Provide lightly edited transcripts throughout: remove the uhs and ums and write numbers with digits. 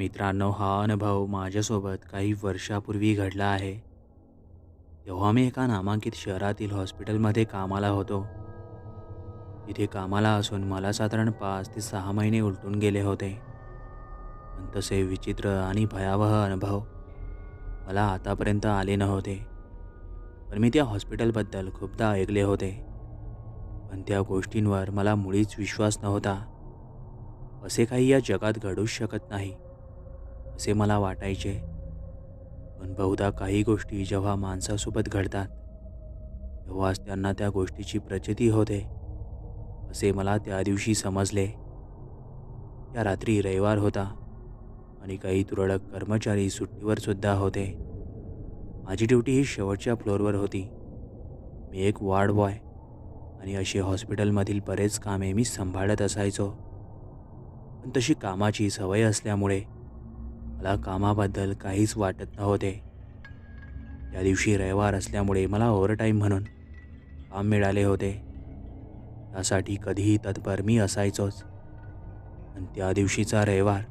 मित्रांनो, हा अनुभव माझ्यासोबत काही वर्षापूर्वी घडला आहे. तेव्हा मी एका नामांकित शहरातील हॉस्पिटलमध्ये कामाला होतो. तिथे कामाला असून मला साधारण 5 ते 6 महिने उलटून गेले होते. पण तसे विचित्र आणि भयावह अनुभव मला आतापर्यंत आले नव्हते. पण मी त्या हॉस्पिटलबद्दल खूपदा ऐकले होते. पण त्या गोष्टींवर मला मुळीच विश्वास नव्हता. असे काही या जगात घडूच शकत नाही, असे मला वाटायचे. पण बहुधा काही गोष्टी जेव्हा माणसासोबत घडतात, तेव्हाच त्यांना त्या गोष्टीची प्रचिती होते, असे मला त्या दिवशी समजले. त्या रात्री रविवार होता आणि काही तुरळक कर्मचारी सुट्टीवर सुद्धा होते. माझी ड्युटी ही शेवटच्या फ्लोअरवर होती. मी एक वॉर्ड बॉय आणि असे हॉस्पिटलमधील बरेच कामे मी सांभाळत असायचो. पण तशी कामाची सवय असल्यामुळे मला कामाबद्दल काहीच वाटत नव्हते. त्या दिवशी रविवार असल्यामुळे मला ओव्हरटाईम म्हणून काम मिळाले होते. त्यासाठी कधीही तत्पर मी असायचोच. पण त्या दिवशीचा रविवार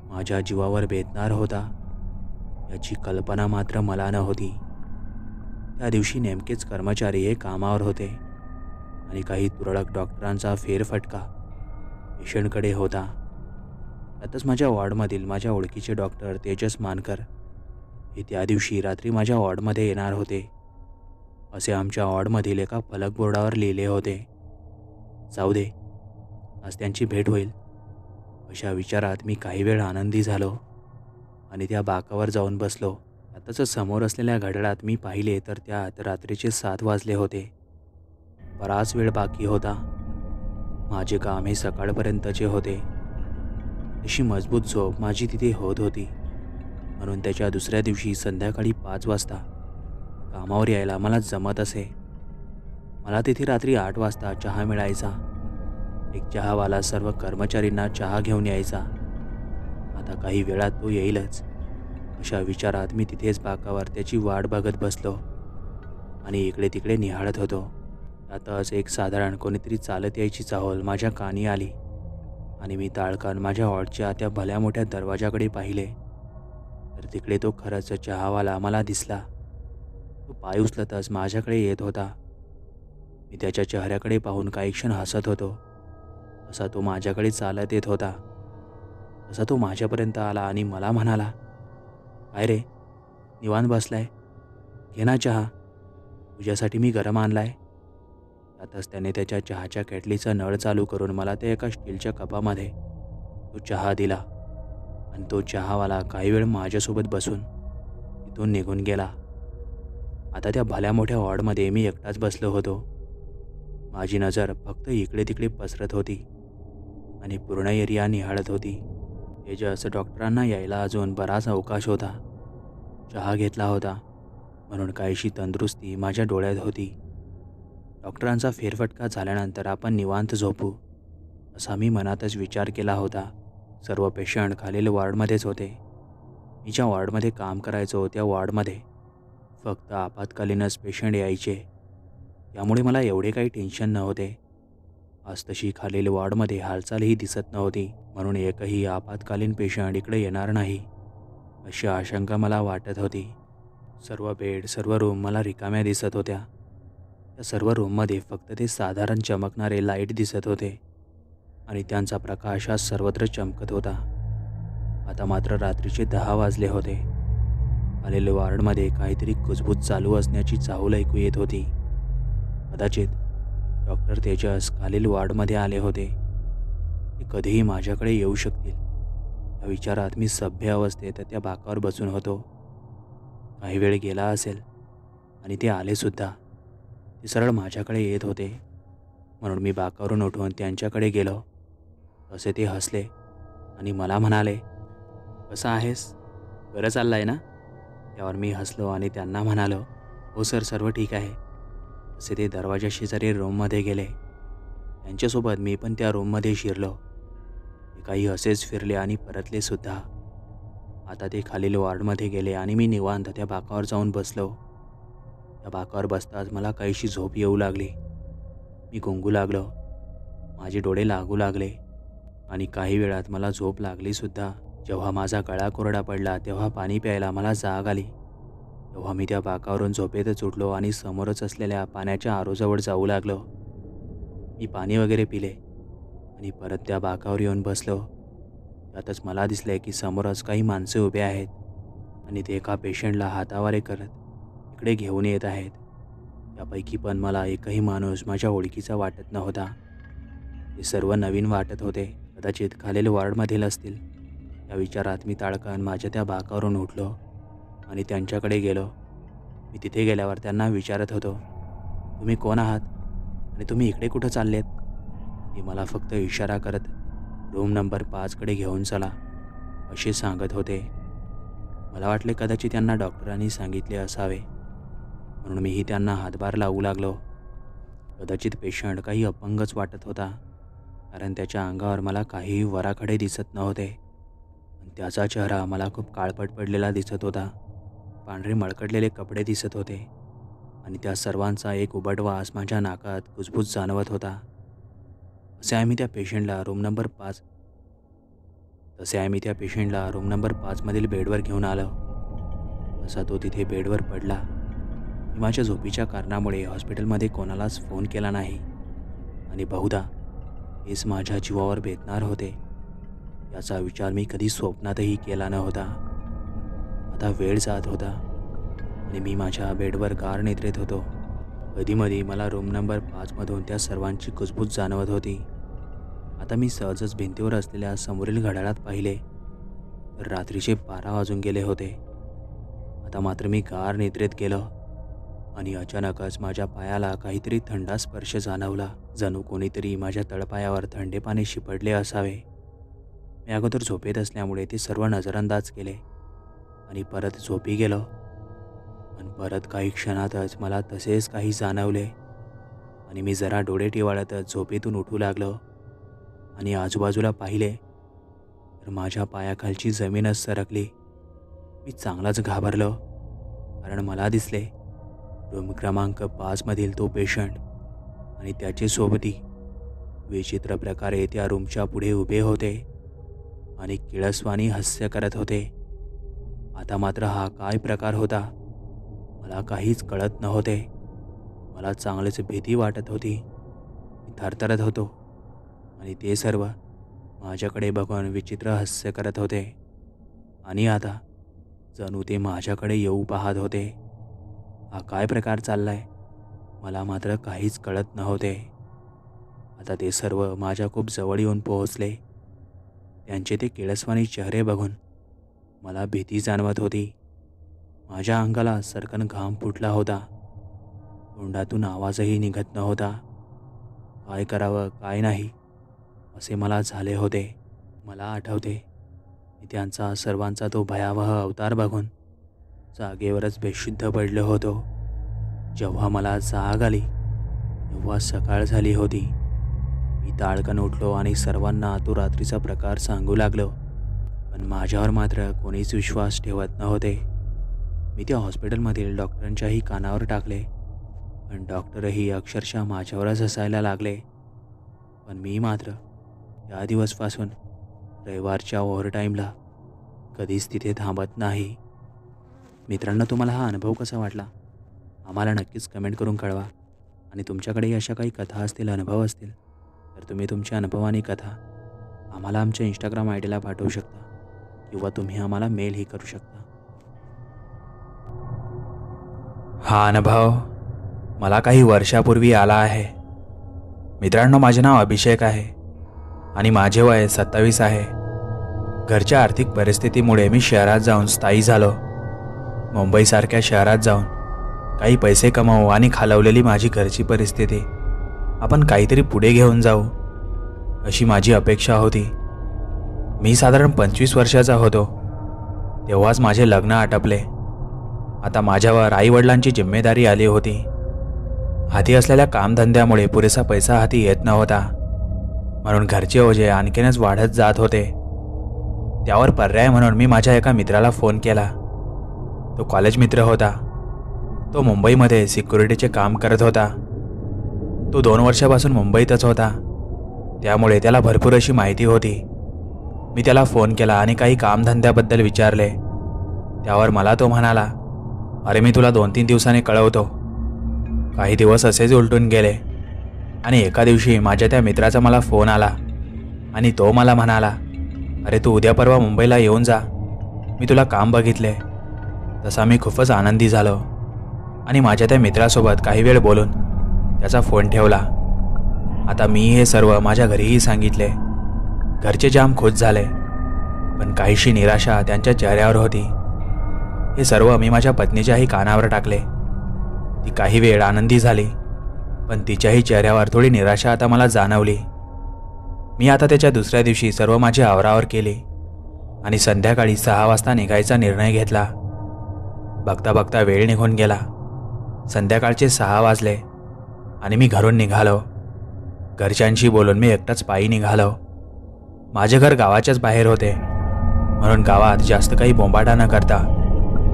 माझ्या जीवावर बेतणार होता, याची कल्पना मात्र मला नव्हती. त्या दिवशी नेमकेच कर्मचारी हे कामावर होते आणि काही तुरळक डॉक्टरांचा फेरफटका पेशंटकडे होता. त्यातच माझ्या वॉर्डमधील माझ्या ओळखीचे डॉक्टर तेजस मानकर हे त्या दिवशी रात्री माझ्या वॉर्डमध्ये येणार होते, असे आमच्या वॉर्डमधील एका फलक बोर्डावर लिहिले होते. जाऊ दे, आज त्यांची भेट होईल, अशा विचारात मी काही वेळ आनंदी झालो आणि त्या बाकावर जाऊन बसलो. आताच समोर असलेल्या घड्याळात मी पाहिले तर त्यात रात्रीचे 7 वाजले होते. बराच वेळ बाकी होता. माझे काम हे सकाळपर्यंतचे होते. तशी मजबूत झोप माझी तिथे होत होती, म्हणून त्याच्या दुसऱ्या दिवशी संध्याकाळी 5 वाजता कामावर यायला मला जमत असे. मला तिथे रात्री 8 वाजता चहा मिळायचा. एक चहावाला सर्व कर्मचारींना चहा घेऊन यायचा. आता काही वेळात तो येईलच, अशा विचारात मी तिथेच बाकावर त्याची वाट बघत बसलो आणि इकडे तिकडे निहाळत होतो. त्यातच एक साधारण कोणीतरी चालत यायची चाहूल माझ्या कानी आली आणि मी ताडकान माझ्या वॉर्डच्या त्या भल्या मोठ्या दरवाजाकडे पाहिले तर तिकडे तो खरंच चहावाला मला दिसला. तो पाय उचलतच माझ्याकडे येत होता. मी त्याच्या चेहऱ्याकडे पाहून काही क्षण हसत होतो. तसा तो माझ्याकडे चालत येत होता. तसा तो माझ्यापर्यंत आला आणि मला म्हणाला, "काय रे, निवांत बसलाय? घे ना चहा, तुझ्यासाठी मी गरम आणलाय." त्यातच त्याने त्याच्या चहाच्या केटलीचा नळ चालू करून मला त्या एका स्टीलच्या कपामध्ये तो चहा दिला आणि तो चहावाला काही वेळ माझ्यासोबत बसून तिथून निघून गेला. आता त्या भल्या मोठ्या वॉर्डमध्ये मी एकटाच बसलो होतो. माझी नजर फक्त इकडे तिकडे पसरत होती आणि पूर्ण एरिया निहाळत होती. तेजस डॉक्टरांना यायला अजून बराच अवकाश होता. चहा घेतला होता म्हणून काहीशी तंदुरुस्ती माझ्या डोळ्यात होती. डॉक्टरांचा फेरफटका झाल्यानंतर आपण निवांत झोपू, असा मी मनातच विचार केला होता. सर्व पेशंट खालील वॉर्डमध्येच होते. मी ज्या वॉर्डमध्ये काम करायचो त्या वॉर्डमध्ये फक्त आपत्कालीनच पेशंट यायचे, त्यामुळे मला एवढे काही टेन्शन नव्हते. आज तशी खालील वॉर्डमध्ये हालचालही दिसत नव्हती, म्हणून एकही आपत्कालीन पेशंट इकडे येणार नाही, अशी आशंका मला वाटत होती. सर्व बेड, सर्व रूम मला रिकाम्या दिसत होत्या. त्या सर्व रूममध्ये फक्त ते साधारण चमकणारे लाईट दिसत होते आणि त्यांचा प्रकाश हा सर्वत्र चमकत होता. आता मात्र रात्रीचे 10 वाजले होते. खालील वॉर्डमध्ये काहीतरी कुजबूज चालू असण्याची चाहूल ऐकू येत होती. कदाचित डॉक्टर तेजस खालील वॉर्डमध्ये आले होते. ते कधीही माझ्याकडे येऊ शकतील, या विचारात मी सभ्य अवस्थेत त्या बाकावर बसून होतो. काही वेळ गेला असेल आणि ते आलेसुद्धा. ते सरळ माझ्याकडे येत होते, म्हणून मी बाकावरून उठून त्यांच्याकडे गेलो. तसे ते हसले आणि मला म्हणाले, "कसा आहेस? बरं चाललं ना?" त्यावर मी हसलो आणि त्यांना म्हणालो, "हो सर, सर्व ठीक आहे." असे ते दरवाजा शेजारी रूममध्ये गेले. त्यांच्यासोबत मी पण त्या रूममध्ये शिरलो. ते काही असेच फिरले आणि परतले सुद्धा. आता ते खालील वॉर्डमध्ये गेले आणि मी निवांत त्या बाकावर जाऊन बसलो. त्या बाकावर बसताच मला काहीशी झोप येऊ लागली. मी गुंगू लागलो. माझे डोळे लागू लागले आणि काही वेळात मला झोप लागली सुद्धा. जेव्हा माझा गळा कोरडा पडला तेव्हा पाणी प्यायला मला जाग आली. तेव्हा मी त्या बाकावरून झोपेतच उठलो आणि समोरच असलेल्या पाण्याच्या आरोजवळ जाऊ लागलो. मी पाणी वगैरे पिले आणि परत त्या बाकावर येऊन बसलो. त्यातच मला दिसले की समोरच काही माणसे उभे आहेत आणि ते एका पेशंटला हातावारे करत इकडे घेऊन येत आहेत. त्यापैकी पण मला एकही माणूस माझ्या ओळखीचा वाटत नव्हता. ते सर्व नवीन वाटत होते. कदाचित खालील वॉर्डमधील असतील. या विचारात मी ताडकन माझ्या त्या बाकावरून उठलो आणि त्यांच्याकडे गेलो. मी तिथे गेल्यावर त्यांना विचारत होतो, तुम्ही कोण आहात आणि तुम्ही इकडे कुठं चाललेत? ते मला फक्त इशारा करत रूम नंबर 5कडे घेऊन चला असे सांगत होते. मला वाटले कदाचित त्यांना डॉक्टरांनी सांगितले असावे, म्हणून मीही त्यांना हातभार लावू लागलो. कदाचित पेशंट काही अपंगच वाटत होता, कारण त्याच्या अंगावर मला काहीही वराखडे दिसत नव्हते. पण त्याचा चेहरा मला खूप काळपट पडलेला दिसत होता. पांढरे मळकटलेले कपडे दिसत होते आणि त्या सर्वांचा एक उबट वास माझ्या नाकात कुजबूज जाणवत होता. तसे आम्ही त्या पेशंटला रूम नंबर 5मधील बेडवर घेऊन आलो. असा तो तिथे बेडवर पडला. मी माझ्या झोपीच्या कारणामुळे हॉस्पिटलमध्ये कोणालाच फोन केला नाही आणि बहुधा हेच माझ्या जीवावर बेतणार होते याचा विचार मी कधी स्वप्नातही केला नव्हता. आता वेळ जात होता आणि मी माझ्या बेडवर गार निद्रेत होतो. कधीमधी मला रूम नंबर 5मधून त्या सर्वांची कुजबूज जाणवत होती. आता मी सहजच भिंतीवर असलेल्या समोरील घड्याळात पाहिले तर रात्रीचे 12 वाजून गेले होते. आता मात्र मी गार निद्रेत गेलो आणि अचानकच माझ्या पायाला काहीतरी थंडा स्पर्श जाणवला. जणू कोणीतरी माझ्या तळपायावर थंडे पाणी शिपडले असावे. मी अगोदर झोपेत असल्यामुळे ते सर्व नजरअंदाज केले आणि परत झोपी गेलो. पण परत काही क्षणातच मला तसेच काही जाणवले आणि मी जरा डोळे टिवाळतच झोपेतून उठू लागलो आणि आजूबाजूला पाहिले तर माझ्या पायाखालची जमीनच सरकली. मी चांगलाच घाबरलो, कारण मला दिसले रूम क्रमांक 5मधील तो पेशंट आणि त्याचे सोबती विचित्र प्रकारे त्या रूमच्या पुढे उभे होते आणि किळसवाणी हास्य करत होते. आता मात्र हा काय प्रकार होता मला काहीच कळत नव्हते. मला चांगलीच भीती वाटत होती. मी थरथरत होतो आणि ते सर्व माझ्याकडे बघून विचित्र हास्य करत होते आणि आता जणू ते माझ्याकडे येऊ पाहत होते. हा काय प्रकार चाललाय मला मात्र काहीच कळत नव्हते. आता ते सर्व माझ्या खूप जवळ येऊन पोहोचले. त्यांचे ते किळसवाणी चेहरे बघून मला भीती जाणवत होती. माझ्या अंगाला सरकन घाम फुटला होता. तोंडातून आवाजही निघत नव्हता. काय करावं काय नाही असे मला झाले होते. मला आठवते मी त्यांचा सर्वांचा तो भयावह अवतार बघून जागेवरच बेशुद्ध पडलो होतो. जेव्हा मला जाग आली तेव्हा सकाळ झाली होती. मी ताडकन उठलो आणि सर्वांना तो रात्रीचा प्रकार सांगू लागलो. पण माझ्यावर मात्र कोणीच विश्वास ठेवत नव्हते. मी त्या हॉस्पिटलमधील डॉक्टरांच्याही कानावर टाकले, पण डॉक्टरही अक्षरशः माझ्यावरच हसायला लागले. पण मी मात्र त्या दिवसपासून रविवारच्या ओव्हरटाईमला कधीच तिथे थांबत नाही. मित्रांनो, तुम्हाला हा अनुभव कसा वाटला आम्हाला नक्कीच कमेंट करून कळवा. आणि तुमच्याकडेही अशा काही कथा असतील, अनुभव असतील तर तुम्ही तुमच्या अनुभव आणि कथा आम्हाला आमच्या इंस्टाग्राम आयडीला पाठवू शकता किंवा तुम्ही आम्हाला मेलही करू शकता. हा अनुभव मला काही वर्षापूर्वी आला आहे. मित्रांनो, माझे नाव अभिषेक आहे आणि माझे वय 27 आहे. घरच्या आर्थिक परिस्थितीमुळे मी शहरात जाऊन स्थायी झालो. मुंबईसारख्या शहरात जाऊन काही पैसे कमावू आणि खालवलेली माझी घरची परिस्थिती आपण काहीतरी पुढे घेऊन जाऊ अशी माझी अपेक्षा होती. मी साधारण 25 वर्षाचा होतो तेव्हाच माझे लग्न आटपले. आता माझ्यावर आईवडिलांची जिम्मेदारी आली होती. हाती असलेल्या कामधंद्यामुळे पुरेसा पैसा हाती येत नव्हता, म्हणून घरचे ओझे आणखीनच वाढत जात होते. त्यावर पर्याय म्हणून मी माझ्या एका मित्राला फोन केला. तो कॉलेज मित्र होता. तो मुंबईमध्ये सिक्युरिटीचे काम करत होता. तो 2 वर्षापासून मुंबईतच होता, त्यामुळे त्याला भरपूर अशी माहिती होती. मी त्याला फोन केला आणि काही कामधंद्याबद्दल विचारले. त्यावर मला तो म्हणाला, अरे मी तुला 2-3 दिवसांनी कळवतो. काही दिवस असेच उलटून गेले आणि एका दिवशी माझ्या त्या मित्राचा मला फोन आला आणि तो मला म्हणाला, अरे तू उद्या परवा मुंबईला येऊन जा, मी तुला काम बघितले. तसा मी खूपच आनंदी झालो आणि माझ्या त्या मित्रासोबत काही वेळ बोलून त्याचा फोन ठेवला. आता मी हे सर्व माझ्या घरीही सांगितले. घरचे जाम खुश झाले, पण काहीशी निराशा त्यांच्या चेहऱ्यावर होती. हे सर्व मी माझ्या पत्नीच्याही कानावर टाकले. ती काही वेळ आनंदी झाली, पण तिच्याही चेहऱ्यावर थोडी निराशा आता मला जाणवली. मी आता त्याच्या दुसऱ्या दिवशी सर्व माझी आवरावर केली आणि संध्याकाळी 6 वाजता निघायचा निर्णय घेतला. बघता बघता वेळ निघून गेला. संध्याकाळचे 6 वाजले आणि मी घरून निघालो. घरच्यांशी बोलून मी एकटाच पायी निघालो. माझे घर गावाच्याच बाहेर होते, म्हणून गावात जास्त काही बोंबाटा न करता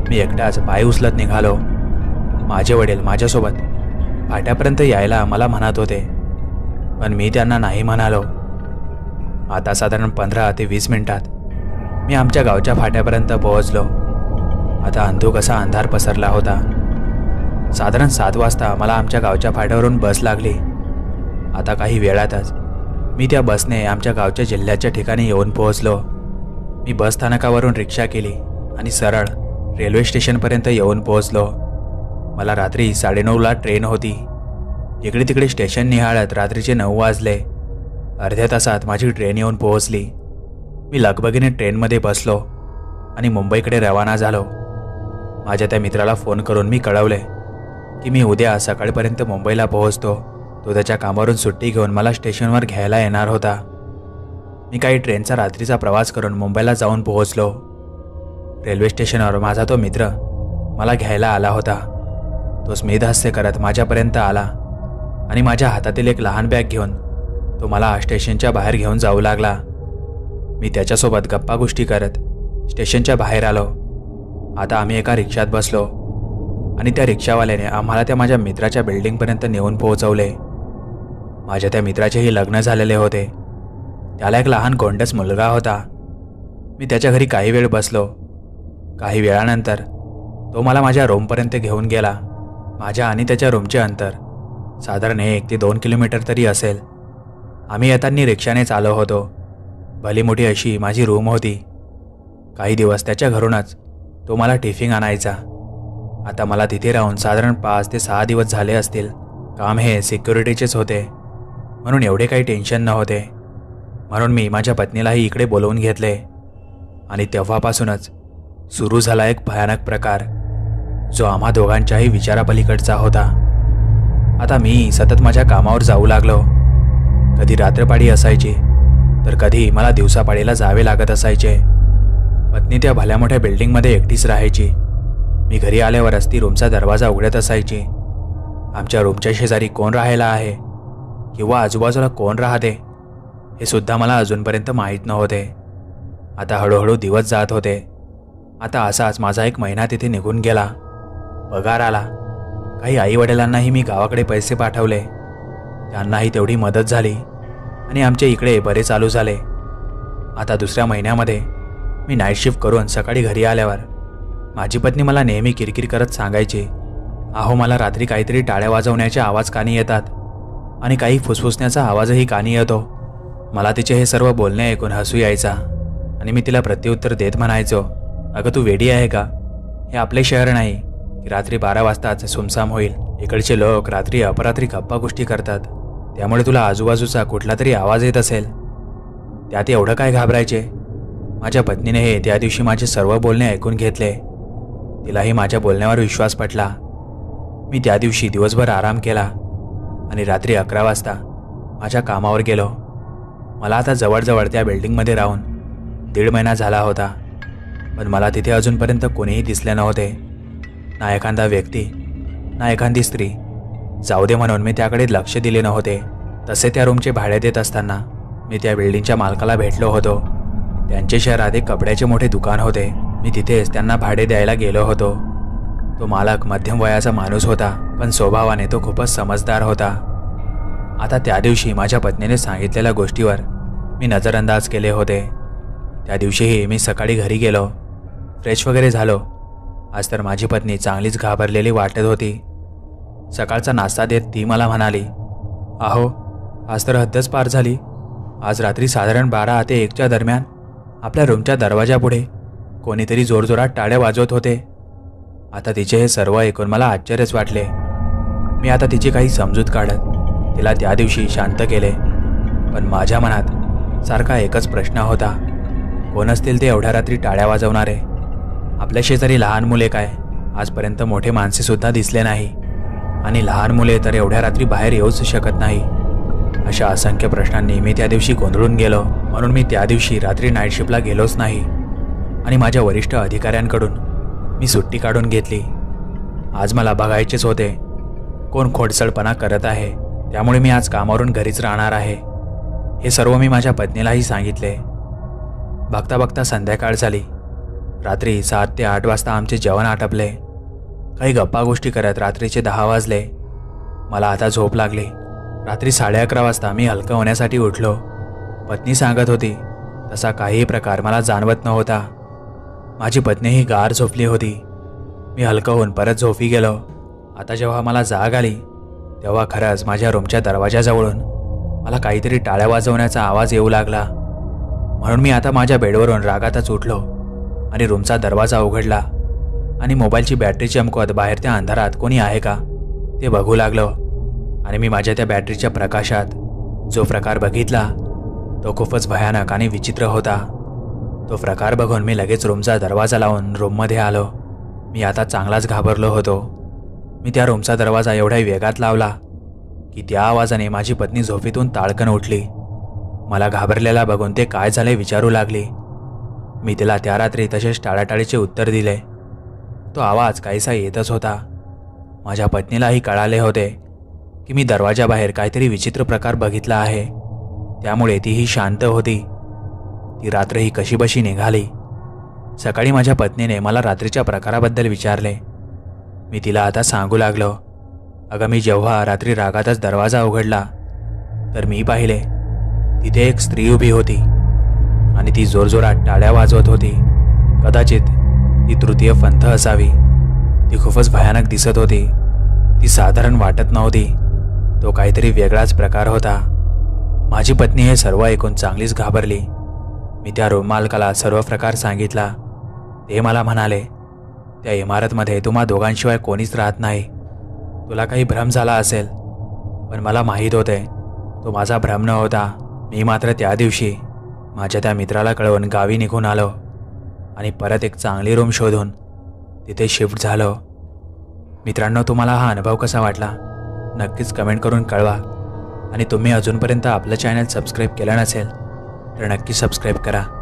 मी एकटाच पाय उचलत निघालो. माझे वडील माझ्यासोबत फाट्यापर्यंत यायला मला म्हणत होते, पण मी त्यांना नाही म्हणालो. आता साधारण 15 ते 20 मिनिटात मी आमच्या गावच्या फाट्यापर्यंत पोहोचलो. आता अंधुक असा अंधार पसरला होता. साधारण 7 वाजता मला आमच्या गावच्या फाट्यावरून बस लागली. आता काही वेळातच मी त्या बसने आमच्या गावच्या जिल्ह्याच्या ठिकाणी येऊन पोहोचलो. मी बस स्थानकावरून रिक्षा केली आणि सरळ रेल्वे स्टेशनपर्यंत येऊन पोहोचलो. मला रात्री 9:30ला ट्रेन होती. इकडे तिकडे स्टेशन निहाळत रात्रीचे 9 वाजले. अर्ध्या तासात माझी ट्रेन येऊन पोहोचली. मी लगबगीने ट्रेनमध्ये बसलो आणि मुंबईकडे रवाना झालो. माझ्या त्या मित्राला फोन करून मी कळवले की मी उद्या सकाळपर्यंत मुंबईला पोहोचतो. तो त्याच्या कामावरून सुट्टी घेऊन मला स्टेशनवर घ्यायला येणार होता. मी काही ट्रेनचा रात्रीचा प्रवास करून मुंबईला जाऊन पोहोचलो. रेल्वे स्टेशनवर माझा तो मित्र मला घ्यायला आला होता. तो स्मितहास्य करत माझ्यापर्यंत आला आणि माझ्या हातातील एक लहान बॅग घेऊन तो मला स्टेशनच्या बाहेर घेऊन जाऊ लागला. मी त्याच्यासोबत गप्पा गोष्टी करत स्टेशनच्या बाहेर आलो. आता आम्ही एका रिक्षात बसलो आणि त्या रिक्षावाल्याने आम्हाला त्या माझ्या मित्राच्या बिल्डिंगपर्यंत नेऊन पोहोचवले. माझ्या त्या मित्राचेही लग्न झालेले होते. त्याला एक लहान गोंडस मुलगा होता. मी त्याच्या घरी काही वेळ बसलो. काही वेळानंतर तो मला माझ्या रूमपर्यंत घेऊन गेला. माझ्या आणि त्याच्या रूमचे अंतर साधारण 1 ते 2 किलोमीटर तरी असेल. आम्ही येताना रिक्षानेच आलो होतो. भली मोठी अशी माझी रूम होती. काही दिवस त्याच्या घरूनच तो मला टिफिन आणायचा. आता मला तिथे राहून साधारण 5 ते 6 दिवस झाले असतील. काम हे सिक्युरिटीचेच होते, म्हणून एवढे काही टेन्शन नव्हते. म्हणून मी माझ्या पत्नीलाही इकडे बोलवून घेतले आणि तेव्हापासूनच सुरू झाला एक भयानक प्रकार, जो आम्हा दोघांच्याही विचारापलीकडचा होता. आता मी सतत माझ्या कामावर जाऊ लागलो. कधी रात्रपाळी असायची तर कधी मला दिवसापाळीला जावे लागत असायचे. पत्नी त्या भल्या मोठ्या बिल्डिंगमध्ये एकटीच राहायची. मी घरी आल्यावरच ती रूमचा दरवाजा उघडत असायची. आमच्या रूमच्या शेजारी कोण राहायला आहे किंवा आजूबाजूला कोण राहते हे सुद्धा मला अजूनपर्यंत माहीत नव्हते. आता हळूहळू दिवस जात होते. आता असाच माझा 1 महिना तिथे निघून गेला. पगार आला. काही आईवडिलांनाही मी गावाकडे पैसे पाठवले. त्यांनाही तेवढी मदत झाली आणि आमच्या इकडे बरे चालू झाले. आता दुसऱ्या महिन्यामध्ये मी नाईट शिफ्ट करून सकाळी घरी आल्यावर माझी पत्नी मला नेहमी किरकिर करत सांगायची, अहो मला रात्री काहीतरी टाळ्या वाजवण्याचे आवाज कानी येतात आणि काही फुसफुसण्याचा आवाजही कानी येतो. मला तिचे हे सर्व बोलणे ऐकून हसू यायचा आणि मी तिला प्रत्युत्तर देत म्हणायचो, अगं तू वेडी आहे का? हे आपले शहर नाही की रात्री 12 वाजताच सुमसाम होईल. इकडचे लोक रात्री अपरात्री गप्पा गोष्टी करतात, त्यामुळे तुला आजूबाजूचा कुठला तरी आवाज येत असेल, त्यात एवढं काय घाबरायचे? माझ्या पत्नीने हे त्या दिवशी माझे सर्व बोलणे ऐकून घेतले. तिलाही माझ्या बोलण्यावर विश्वास पटला. मी त्या दिवशी दिवसभर आराम केला आणि रात्री 11 वाजता माझ्या कामावर गेलो. मला आता जवळजवळ त्या बिल्डिंगमध्ये राहून 1.5 महिना झाला होता, पण मला तिथे अजूनपर्यंत कोणीही दिसले नव्हते. ना एखादा व्यक्ती, ना एखादी स्त्री. जाऊ दे म्हणून मी त्याकडे लक्ष दिले नव्हते. तसे त्या रूमचे भाडे देत असताना मी त्या बिल्डिंगच्या मालकाला भेटलो होतो. त्यांचे शहरात एक कपड्याचे मोठे दुकान होते. मी तिथेच त्यांना भाडे द्यायला गेलो होतो. तो मालक मध्यम वयाचा माणूस होता, पण स्वभावाने तो खूपच समजदार होता. आता त्या दिवशी माझ्या पत्नीने सांगितलेल्या गोष्टीवर मी नजरअंदाज केले होते. त्या दिवशीही मी सकाळी घरी गेलो, फ्रेश वगैरे झालो. आज तर माझी पत्नी चांगलीच घाबरलेली वाटत होती. सकाळचा नाश्ता देत ती मला म्हणाली, "अहो, आज तर हद्दच पार झाली. आज रात्री साधारण 12 ते 1च्या दरम्यान आपल्या रूमच्या दरवाजापुढे कोणीतरी जोरजोरात टाळ्या वाजवत होते." आता तिचे हे सर्व ऐकून मला आश्चर्यच वाटले. मी आता तिची काही समजूत काढत तिला त्या दिवशी शांत केले. पण माझ्या मनात सारखा एकच प्रश्न होता, कोण असतील ते एवढ्या रात्री टाळ्या वाजवणारे? आपल्या शेजारी लहान मुले काय, आजपर्यंत मोठे माणसेसुद्धा दिसले नाही, आणि लहान मुले तर एवढ्या रात्री बाहेर येऊच शकत नाही. अशा असंख्य प्रश्नांनी मी त्या दिवशी गोंधळून गेलो. म्हणून मी त्या दिवशी रात्री नाईट शिफ्टला गेलोच नाही आणि माझ्या वरिष्ठ अधिकाऱ्यांकडून मी सुट्टी काढून घेतली. आज मला बघायचेच होते कोण खोडसळपणा करत आहे, त्यामुळे मी आज कामावरून घरीच राहणार आहे. हे सर्व मी माझ्या पत्नीलाही सांगितले. बघता बघता संध्याकाळ झाली. रात्री 7 ते 8 वाजता आमचे जेवण आटपले. काही गप्पा गोष्टी करत रात्रीचे 10 वाजले. मला आता झोप लागली. रात्री 11:30 वाजता मी हलकं होण्यासाठी उठलो. पत्नी सांगत होती तसा काहीही प्रकार मला जाणवत नव्हता. माझी पत्नीही गार झोपली होती. मी हलकं होऊन परत झोपी गेलो. आता जेव्हा मला जाग आली तेव्हा खरंच माझ्या रूमच्या दरवाजाजवळून मला काहीतरी टाळ्या वाजवण्याचा आवाज येऊ लागला. म्हणून मी आता माझ्या बेडवरून रागातच उठलो आणि रूमचा दरवाजा उघडला आणि मोबाईलची बॅटरी चमकवत बाहेर त्या अंधारात कोणी आहे का ते बघू लागलो. आणि मी माझ्या त्या बॅटरीच्या प्रकाशात जो प्रकार बघितला तो खूपच भयानक आणि विचित्र होता. तो प्रकार बघून मी लगेच रूमचा दरवाजा लावून रूममध्ये आलो. मी आता चांगलाच घाबरलो होतो. मी त्या रूमचा दरवाजा एवढ्या वेगात लावला की त्या आवाजाने माझी पत्नी झोपेतून ताडकन उठली. मला घाबरलेला बघून ते काय झाले विचारू लागली. मी तिला त्या रात्री तसेच टाळाटाळीचे उत्तर दिले. तो आवाज काहीसा येतच होता. माझ्या पत्नीलाही कळाले होते की मी दरवाजाबाहेर काहीतरी विचित्र प्रकार बघितला आहे, त्यामुळे तीही शांत होती. ती रात्रही कशीबशी निघाली. सकाळी माझ्या पत्नीने मला रात्रीच्या प्रकाराबद्दल विचारले. मी तिला आता सांगू लागलो, "अगं, मी जेव्हा रात्री रागातच दरवाजा उघडला तर मी पाहिले तिथे एक स्त्री उभी होती आणि ती जोरजोरात टाळ्या वाजवत होती. कदाचित ती तृतीय पंथ असावी. ती खूपच भयानक दिसत होती. ती साधारण वाटत नव्हती. तो काहीतरी वेगळाच प्रकार होता." माझी पत्नी हे सर्व ऐकून चांगलीच घाबरली. मी त्या रूम मालकाला सर्व प्रकार सांगितला. ते मला म्हणाले, "त्या इमारतमध्ये तुम्हा दोघांशिवाय कोणीच राहत नाही. तुला काही भ्रम झाला असेल, पण मला माहीत होते तो माझा भ्रम न होता." मी मात्र त्या दिवशी माझ्या त्या मित्राला कळवून गावी निघून आलो आणि परत एक चांगली रूम शोधून तिथे शिफ्ट झालो. मित्रांनो, तुम्हाला हा अनुभव कसा वाटला नक्कीच कमेंट करून कळवा. आणि तुम्ही अजूनपर्यंत आपलं चॅनल सबस्क्राईब केलं नसेल तर नक्की सबस्क्राईब करा.